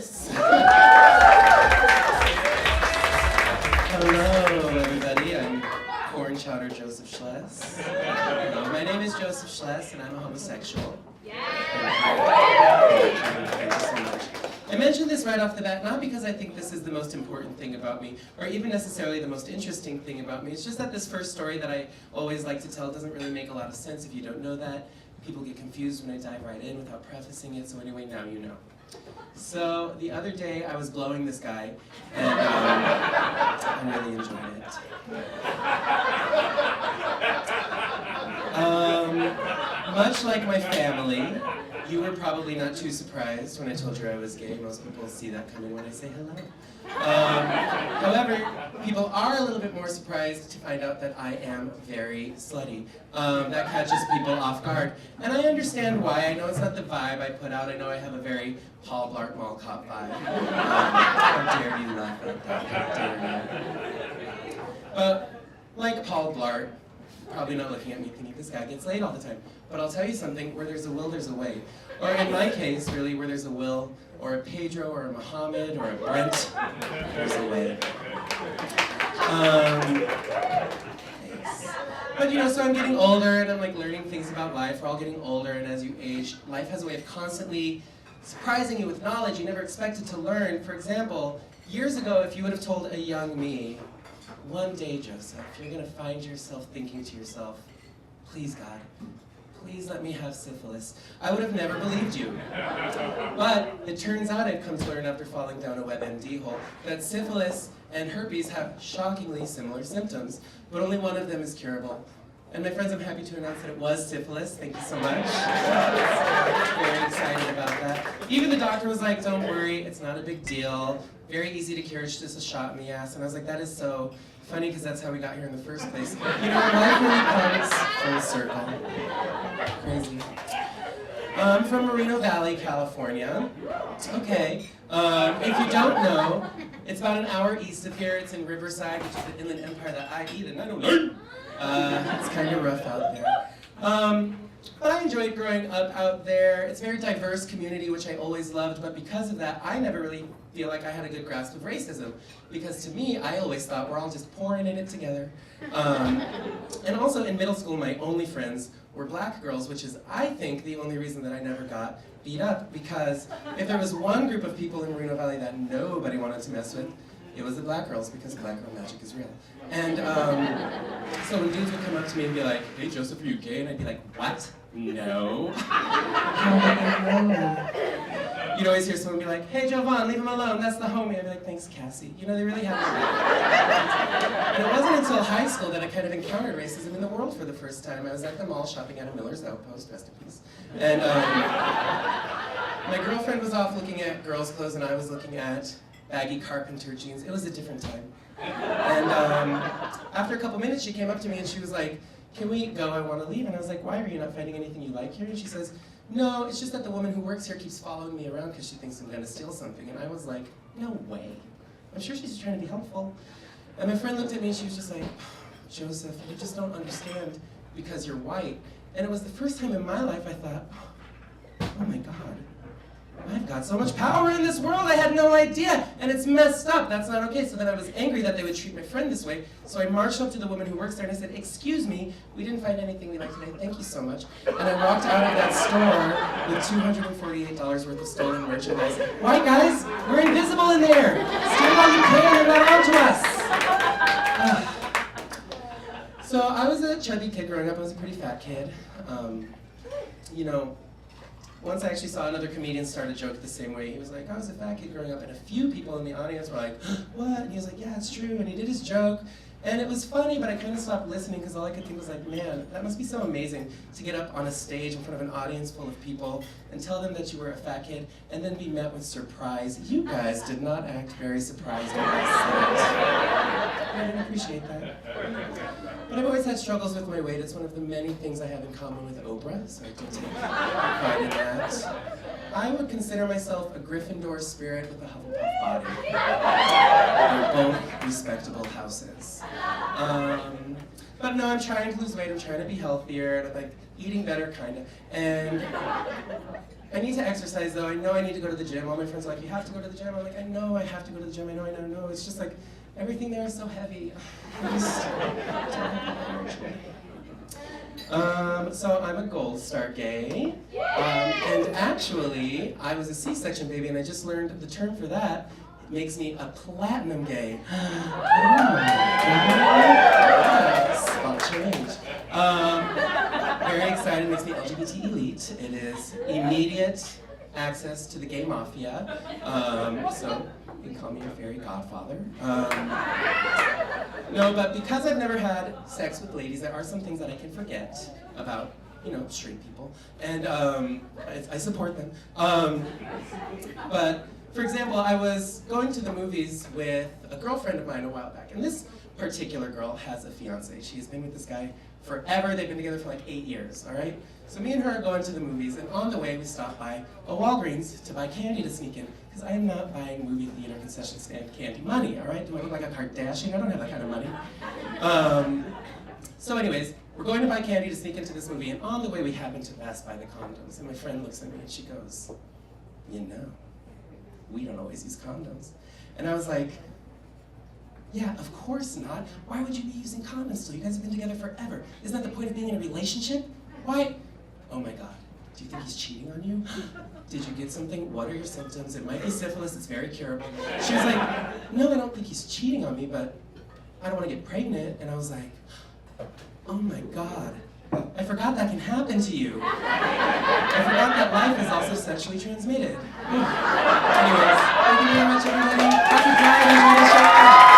Schles. Hello, everybody. I'm corn chowder Joseph Schles. My name is Joseph Schles, and I'm a homosexual. Thank you so much. I mention this right off the bat, not because I think this is the most important thing about me, or even necessarily the most interesting thing about me. It's just that this first story that I always like to tell doesn't really make a lot of sense if you don't know that. People get confused when I dive right in without prefacing it, so anyway, now you know. So, the other day I was blowing this guy, and I really enjoyed it. Much like my family, you were probably not too surprised when I told you I was gay. Most people see that coming when I say hello. However, people are a little bit more surprised to find out that I am very slutty. That catches people off guard. And I understand why. I know it's not the vibe I put out. I know I have a very Paul Blart Mall Cop vibe. How dare you laugh at that? How dare you? But like Paul Blart, probably not looking at me thinking this guy gets laid all the time. But I'll tell you something, where there's a will, there's a way. Or in my case, really, where there's a Will, or a Pedro, or a Muhammad, or a Brent, there's a way. Thanks. But you know, so I'm getting older, and I'm like learning things about life. We're all getting older, and as you age, life has a way of constantly surprising you with knowledge you never expected to learn. For example, years ago, if you would have told a young me, one day, Joseph, you're going to find yourself thinking to yourself, please, God, please let me have syphilis, I would have never believed you. But it turns out I've come to learn after falling down a WebMD hole that syphilis and herpes have shockingly similar symptoms, but only one of them is curable. And my friends, I'm happy to announce that it was syphilis. Thank you so much. Very excited about that. Even the doctor was like, don't worry, it's not a big deal. Very easy to cure, it's just a shot in the ass. And I was like, that is so funny because that's how we got here in the first place. You know, life really comes full circle. Crazy. I'm from Moreno Valley, California. Okay. If you don't know, it's about an hour east of here. It's in Riverside, which is the Inland Empire, the IE, the 909. It's kind of rough out there. But I enjoyed growing up out there. It's a very diverse community, which I always loved, but because of that, I never really feel like I had a good grasp of racism. Because to me, I always thought we're all just pouring in it together. And also in middle school, my only friends were black girls, which is, I think, the only reason that I never got beat up. Because if there was one group of people in Moreno Valley that nobody wanted to mess with, it was the black girls, because black girl magic is real. And so when dudes would come up to me and be like, hey Joseph, are you gay? And I'd be like, what? No. You'd always hear someone be like, hey Jovan, leave him alone, that's the homie. I'd be like, thanks Cassie. You know, they really have to. And it wasn't until high school that I kind of encountered racism in the world for the first time. I was at the mall shopping at a Miller's Outpost, rest in peace. And my girlfriend was off looking at girls' clothes and I was looking at baggy carpenter jeans. It was a different time. And after a couple minutes, she came up to me and she was like, can we go? I want to leave. And I was like, why? Are you not finding anything you like here? And she says, no, it's just that the woman who works here keeps following me around because she thinks I'm going to steal something. And I was like, no way. I'm sure she's trying to be helpful. And my friend looked at me and she was just like, Joseph, you just don't understand because you're white. And it was the first time in my life I thought, oh my God. I've got so much power in this world, I had no idea, and it's messed up, that's not okay. So then I was angry that they would treat my friend this way, so I marched up to the woman who works there and I said, excuse me, we didn't find anything we like today, thank you so much. And I walked out of that store with $248 worth of stolen merchandise. White guys, we're invisible in there! Steal all you can and not onto us! So I was a chubby kid growing up, I was a pretty fat kid. You know, once I actually saw another comedian start a joke the same way. He was like, I was a fat kid growing up, and a few people in the audience were like, what? And he was like, yeah, it's true, and he did his joke. And it was funny, but I kind of stopped listening because all I could think was like, man, that must be so amazing to get up on a stage in front of an audience full of people and tell them that you were a fat kid and then be met with surprise. You guys did not act very surprised when I said it. I didn't appreciate that. But I've always had struggles with my weight. It's one of the many things I have in common with Oprah, so I do take pride in that. I would consider myself a Gryffindor spirit with a Hufflepuff body. They're both respectable houses. But no, I'm trying to lose weight, I'm trying to be healthier, and I'm like eating better, kinda. I need to exercise though. I know I need to go to the gym. All my friends are like, you have to go to the gym. I'm like, I know I have to go to the gym. I know. No, it's just like, everything there is so heavy. I just don't have the energy. So I'm a Gold Star gay. And actually, I was a C-section baby and I just learned the term for that. It makes me a platinum gay. Yes, I'll change. Very excited, makes me LGBT elite. It is immediate access to the gay mafia. So you can call me a fairy godfather. No, but because I've never had sex with ladies, there are some things that I can forget about, straight people. And I support them. But for example, I was going to the movies with a girlfriend of mine a while back, and this particular girl has a fiance. She's been with this guy forever. They've been together for like 8 years, all right? So me and her are going to the movies, and on the way we stop by a Walgreens to buy candy to sneak in, because I am not buying movie theater concession stand candy money, all right? Do I look like a Kardashian? I don't have that kind of money. So anyways, we're going to buy candy to sneak into this movie, and on the way we happen to pass by the condoms, and my friend looks at me and she goes, we don't always use condoms. And I was like, yeah, of course not. Why would you be using condoms still? You guys have been together forever. Isn't that the point of being in a relationship? Why? Oh my God, do you think he's cheating on you? Did you get something? What are your symptoms? It might be syphilis, it's very curable. She was like, no, I don't think he's cheating on me, but I don't want to get pregnant. And I was like, oh my God, I forgot that can happen to you. I forgot that life is also sexually transmitted. Anyways, thank you very much, everybody. Happy Pride, enjoy the show.